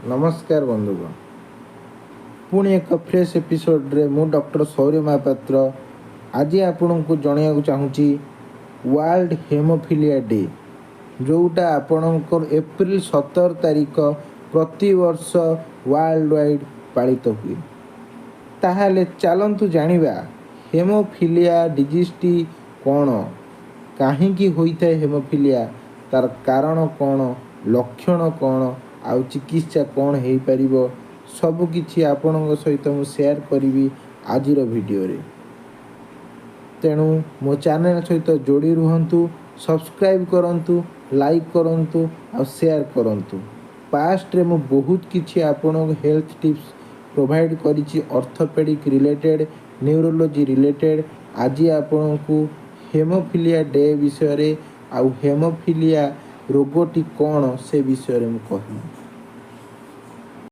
नमस्कार बंधुगण पुणी एक फ्रेश एपिसोड रे मु डॉक्टर सौर्य महापात्र आज आपण को जणिया चाहूँगी वर्ल्ड हेमोफिलिया डे जोटा आपणकर एप्रिल 17 तारीख प्रति वर्ष वर्ल्ड वाइड पालित हुए। ताहले चलतु जानिबा हेमोफिलिया डिजीजटी कौन, कहीं होता है हेमोफिलिया, तार कारण कौन, लक्षण कौन, आउ चिकित्सा कौन हो पार सबकि आपण सहित मु शेयर करी आज वीडियो रे। तेणु मो चैनल सहित जोड़ी रुहंतु, सब्सक्राइब करंतु, लाइक करंतु और शेयर करंतु। पास्ट रे मु बहुत किछि आपण हेल्थ टिप्स प्रोवाइड करिछि, ऑर्थोपेडिक रिलेटेड, न्यूरोलॉजी रिलेटेड। आज आपण को हेमोफिलिया डे विषय रे आउ हेमोफिलिया रोगटी कौन से विषय में कहूँ।